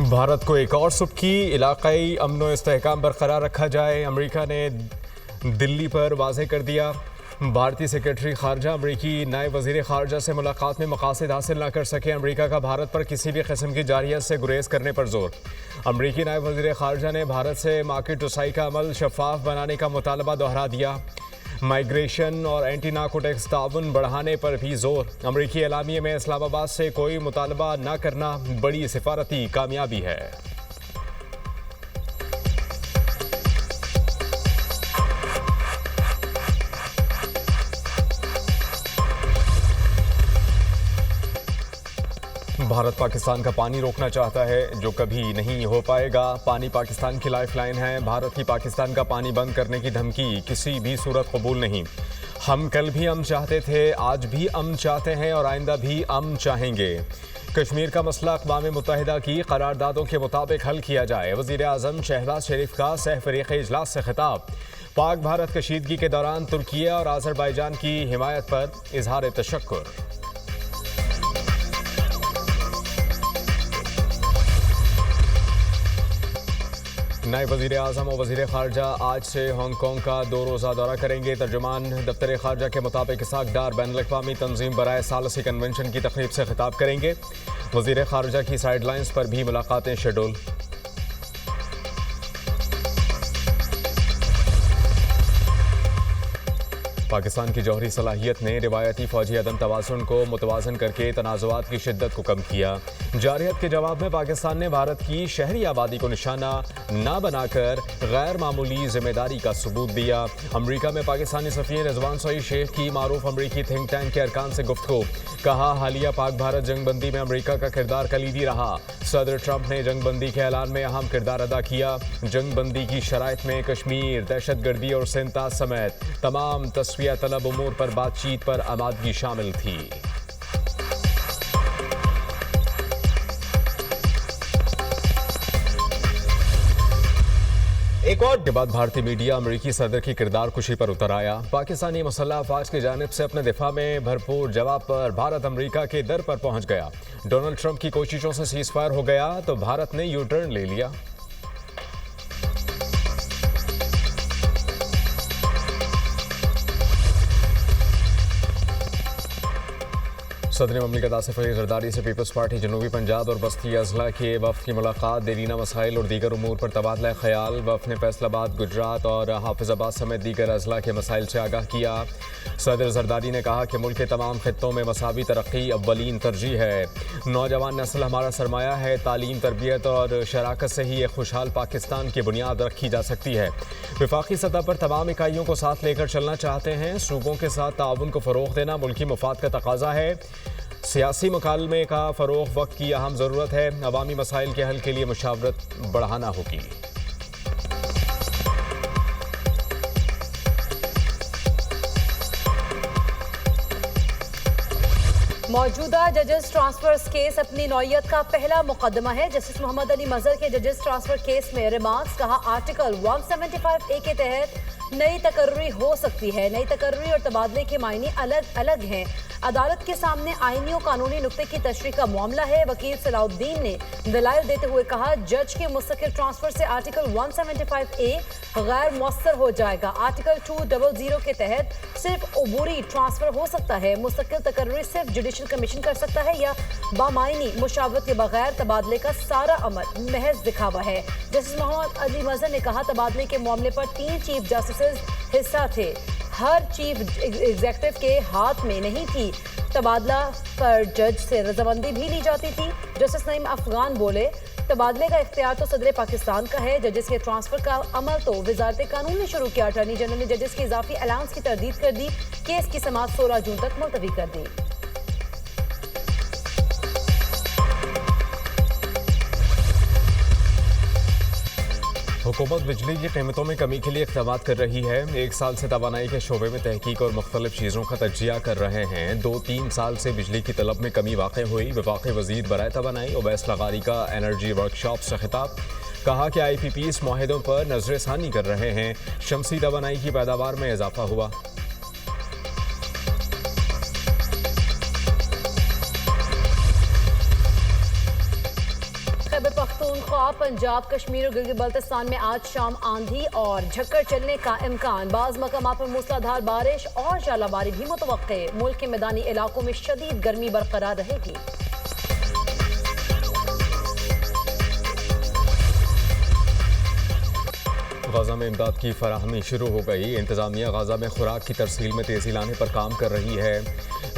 भारत को एक और सुबकी इलाकाई अमन व इस्तेहकाम बरकरार रखा जाए। अमेरिका ने दिल्ली पर वाज़ेह कर दिया। भारतीय सेक्रेटरी खारजा अमेरिकी नायब वज़ीर खारजा से मुलाकात में मकासद हासिल न कर सके। अमेरिका का भारत पर किसी भी किस्म की जारहियत से गुरेज करने पर जोर। अमेरिकी नायब वज़ीर खारजा ने भारत से मार्केट रसाई का अमल शफाफ बनाने का मुतालबा दोहरा दिया। माइग्रेशन और एंटी नार्कोटिक्स ताउन बढ़ाने पर भी जोर। अमेरिकी एलामिये में इस्लामाबाद से कोई मुतालबा न करना बड़ी सिफारती कामयाबी है। भारत पाकिस्तान का पानी रोकना चाहता है, जो कभी नहीं हो पाएगा। पानी पाकिस्तान की लाइफलाइन है। भारत की पाकिस्तान का पानी बंद करने की धमकी किसी भी सूरत कबूल नहीं। हम कल भी अमन चाहते थे, आज भी अमन चाहते हैं और आइंदा भी अमन चाहेंगे। कश्मीर का मसला अक़वाम मुत्तहिदा की करारदादों के मुताबिक हल किया जाए। वज़ीर आज़म शहबाज शरीफ का सहफ़रीक़ इजलास से खिताब। पाक भारत कशीदगी के दौरान तुर्किया और आज़रबाईजान की हिमायत पर इजहार तशक्कुर। नायब वज़ीर आज़म और वज़ीर ख़ारजा आज से हांगकॉन्ग का 2 रोज़ा दौरा करेंगे। तर्जुमान दफ्तर ख़ारजा के मुताबिक इसाक़दार बैनुल-अक़वामी तंज़ीम बराए सालसी कन्वेंशन की तक़रीब से खिताब करेंगे। वज़ीर ख़ारजा की साइडलाइंस पर भी मुलाकातें शेड्यूल। पाकिस्तान की जौहरी सलाहियत ने रिवायती फ़ौजी अदम तवाज़ुन को मुतवाज़न करके तनाज़ुआत की शिद्दत को कम किया। जारहियत के जवाब में पाकिस्तान ने भारत की शहरी आबादी को निशाना न बनाकर गैर मामूली जिम्मेदारी का सबूत दिया। अमरीका में पाकिस्तानी सफ़ीर रिजवान सोई शेख की मारूफ अमरीकी थिंक टैंक के अरकान से गुफ्तगू। कहा, हालिया पाक भारत जंगबंदी में अमरीका का किरदार कलीदी रहा। सदर ट्रंप ने जंगबंदी के ऐलान में अहम किरदार अदा किया। जंगबंदी की शराइत में कश्मीर, दहशतगर्दी और सिंता समेत तमाम तस्वीर तलब उमूर पर बातचीत पर आमादगी शामिल थी। एक और के बाद भारतीय मीडिया अमेरिकी सदर की किरदार कुशी पर उतर आया। पाकिस्तानी मुसल्लह अफवाज की जानिब से अपने दिफा में भरपूर जवाब पर भारत अमेरिका के दर पर पहुंच गया। डोनाल्ड ट्रंप की कोशिशों से सीज फायर हो गया तो भारत ने यू टर्न ले लिया। सदर ममलिकत आसिफ अली ज़रदारी से पीपल्स पार्टी जनूबी पंजाब और बस्ती अजला के वफ़द की मुलाकात। देरीना मसाइल और दीगर उमूर पर तबादला ख्याल। वफ़द ने फैसलाबाद, गुजरात और हाफिज़ाबाद समेत दीगर अजला के मसाइल से आगाह किया। सदर ज़रदारी ने कहा कि मुल्क के तमाम खित्तों में मसावी तरक्की अव्वलीन तरजीह है। नौजवान नस्ल हमारा सरमाया है। तालीम, तरबियत और शराकत से ही एक खुशहाल पाकिस्तान की बुनियाद रखी जा सकती है। वफाकी सतह पर तमाम इकाइयों को साथ लेकर चलना चाहते हैं। सूबों के साथ ताउन को फ़रोग़ देना मुल्की मफाद का तकाज़ा है। सियासी मुकालमे का फ़रोग़ वक्त की अहम ज़रूरत है। अवामी मसाइल के हल के लिए मुशावरत बढ़ाना होगी। मौजूदा जजेस ट्रांसफर्स केस अपनी नौयत का पहला मुकदमा है। जस्टिस मोहम्मद अली मजहर के जजेस ट्रांसफर केस में रिमार्क्स। कहा, आर्टिकल 175A के तहत नई तकर्री हो सकती है। नई तकर्री और तबादले के मायने अलग अलग हैं। अदालत के सामने आईनी और कानूनी नुक्ते की तशरीह का मामला है। वकील सलाउद्दीन ने दलाइल देते हुए कहा, जज के मुस्तकिल ट्रांसफर से आर्टिकल 175A गैर मौसर हो जाएगा। आर्टिकल 200 के तहत सिर्फ अबूरी ट्रांसफर हो सकता है। मुस्तकिल तकर्री सिर्फ जुडिशल कमीशन कर सकता है या बामायनी मुशावरत के बगैर तबादले का सारा अमल महज दिखावा है। जस्टिस मोहम्मद अली मजहर ने कहा, तबादले के मामले पर 3 चीफ जस्टिस हिस्सा थे। हर चीफ एग्जीक्यूटिव के हाथ में नहीं थी। तबादला पर जज से रजामंदी भी ली जाती थी। जस्टिस नईम अफगान बोले, तबादले का इख्तियार तो सदर पाकिस्तान का है। जजेस के ट्रांसफर का अमल तो वजारत कानून ने शुरू किया। अटॉर्नी जनरल ने जजेस के इजाफी अलाउंस की तरदीद कर दी। केस की समाअत 16 जून तक मुलतवी कर दी। हुकूमत बिजली की कीमतों में कमी के लिए इक़दाम कर रही है। 1 साल से तवानाई के शोबे में तहकीक और मुख्तलिफ चीज़ों का तजिया कर रहे हैं। 2-3 साल से बिजली की तलब में कमी वाक़ई हुई। वफाकी वज़ीर बराए तवानाई उवैस लगारी का एनर्जी वर्कशॉप से खिताब। कहा कि IPP इस मुआहिदों पर नज़रसानी कर रहे हैं। शमसी तवानाई की पैदावार में इजाफा हुआ। ख्वाब पंजाब, कश्मीर और गिलगित बल्तिस्तान में आज शाम आंधी और झक्कड़ चलने का इम्कान। बाज़ मकामात पर मूसलाधार बारिश और जालाबारी भी मुतवक्के। मुल्क के मैदानी इलाकों में शदीद गर्मी बरकरार रहेगी। गाजा में इमदाद की फराहमी शुरू हो गई। इंतजामिया गाजा में खुराक की तरसील में तेजी लाने पर काम कर रही है।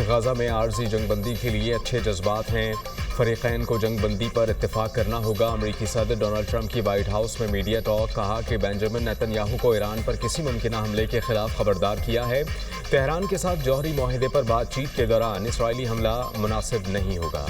गाजा में आर्जी जंगबंदी के लिए अच्छे जज्बात हैं। फरीकैन को जंगबंदी पर इत्तेफाक करना होगा। अमरीकी सदर डोनाल्ड ट्रंप की वाइट हाउस में मीडिया टॉक। कहा कि बेंजामिन नेतन्याहू को ईरान पर किसी मुमकिन हमले के खिलाफ खबरदार किया है। तेहरान के साथ जौहरी मुआहदे पर बातचीत के दौरान इसराइली हमला मुनासिब नहीं होगा।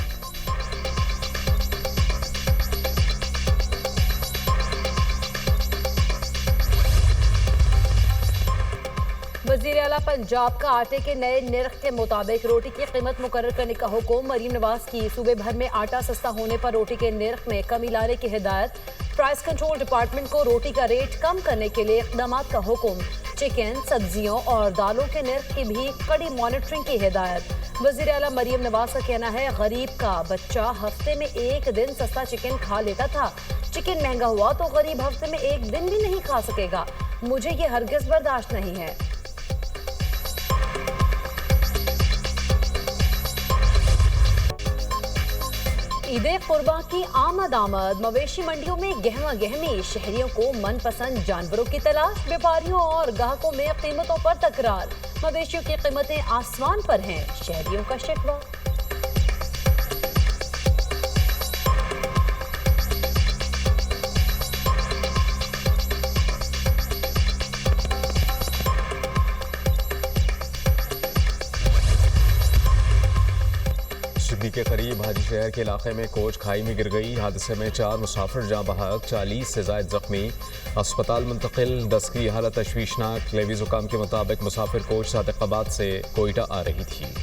वज़ीर आला पंजाब का आटे के नए निर्ख के मुताबिक रोटी की कीमत मुकर्रर करने का हुक्म। मरीम नवाज की सूबे भर में आटा सस्ता होने पर रोटी के निर्ख में कमी लाने की हिदायत। प्राइस कंट्रोल डिपार्टमेंट को रोटी का रेट कम करने के लिए इक़दाम का हुक्म। चिकन, सब्जियों और दालों के निर्ख की भी कड़ी मॉनिटरिंग की हिदायत। वज़ीर आला मरीम नवाज का कहना है, गरीब का बच्चा हफ्ते में एक दिन सस्ता चिकन खा लेता था। चिकन महंगा हुआ तो गरीब हफ्ते में एक दिन भी नहीं खा सकेगा। मुझे ये हरगिज़ बर्दाश्त नहीं है। ईद कुर्बान की आमद मवेशी मंडियों में गहमा गहमी। शहरियों को मनपसंद जानवरों की तलाश। व्यापारियों और ग्राहकों में कीमतों पर तकरार। मवेशियों की कीमतें आसमान पर हैं, शहरियों का शिकवा। सिडनी के करीब हाजी शहर के इलाके में कोच खाई में गिर गई। हादसे में 4 मुसाफिर जाँ बहक, 40 से ज़ायद जख्मी। अस्पताल मुंतकिल। 10 की हालत तशवीशनाक। लेवी हुकाम के मुताबिक मुसाफिर कोच सादिकाबाद से कोयटा आ रही थी।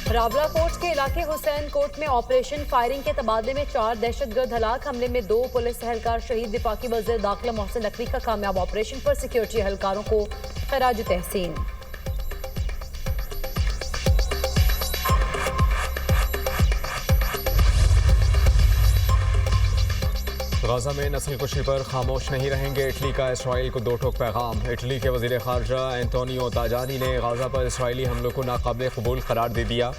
रावलाकोट के इलाके हुसैन कोट में ऑपरेशन फायरिंग के तबादले में 4 दहशतगर्द हलाक। हमले में 2 पुलिस एहलकार शहीद। दिफाकी वज़ीर दाखिला मोहसिन नकवी का कामयाब ऑपरेशन पर सिक्योरिटी एहलकारों को खराज तहसीन। गाजा में नस्ल कुशी पर खामोश नहीं रहेंगे। इटली का इसराइल को 2 टोक पैगाम। इटली के वज़ीर ख़ारजा एंटोनियो ताजानी ने गाजा पर इसराइली हमलों को नाकाबिल कबूल करार दे दिया।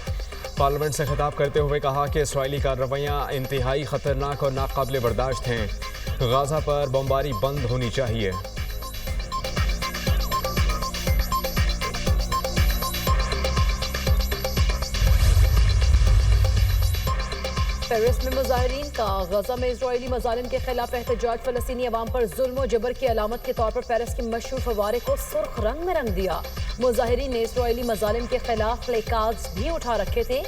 पार्लियामेंट से खिताब करते हुए कहा कि इसराइली कार्रवाइयाँ इंतहाई ख़तरनाक और नाकाबिल बर्दाश्त हैं। गाजा पर बमबारी बंद होनी चाहिए। पेरिस में मुजाहिरीन का गजा में इजरायली मजालिम के खिलाफ एहतजाज। फलस्तीनी अवाम पर जुल्म और जबर की अलामत के तौर पर पेरिस के मशहूर फव्वारे को सुर्ख रंग में रंग दिया। मुजाहिरीन ने इजरायली मजालिम के खिलाफ प्लेकार्ड्स भी उठा रखे थे।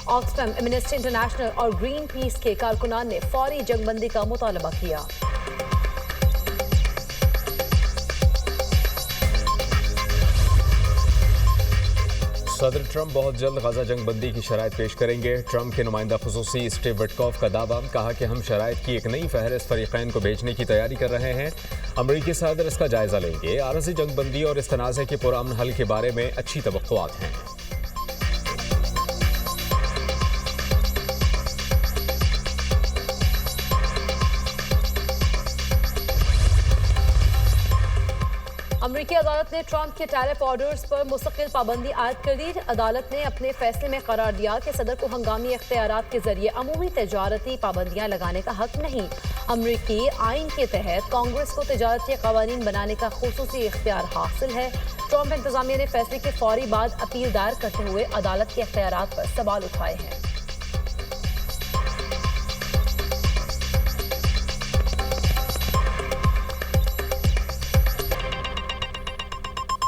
ऑक्सफैम, एमनेस्टी इंटरनेशनल और ग्रीन पीस के कारकुनान ने फौरी जंगबंदी का मुतालबा किया। सदर ट्रंप बहुत जल्द गाजा जंगबंदी की शराइत पेश करेंगे। ट्रंप के नुमाइंदा खुसूसी स्टीव विटकॉफ का दावा। कहा कि हम शराइत की एक नई फहरिस्त फरीकैन को भेजने की तैयारी कर रहे हैं। अमरीकी सदर इसका जायजा लेंगे। आरजी जंगबंदी और इस तनाज़े के पुरअमन हल के बारे में अच्छी तवक्कुआत हैं। अमरीकी अदालत ने ट्रंप के टैरिफ ऑर्डर्स पर मुस्तकिल पाबंदी आयद कर दी। अदालत ने अपने फैसले में करार दिया कि सदर को हंगामी इख्तियारात के जरिए अमूमी तजारती पाबंदियां लगाने का हक नहीं। अमरीकी आइन के तहत कांग्रेस को तजारती कवानीन बनाने का खुसूसी इख्तियार हासिल है। ट्रंप इंतजामिया ने फैसले के फौरी बाद अपील दायर करते हुए अदालत के इख्तियारात पर सवाल उठाए हैं।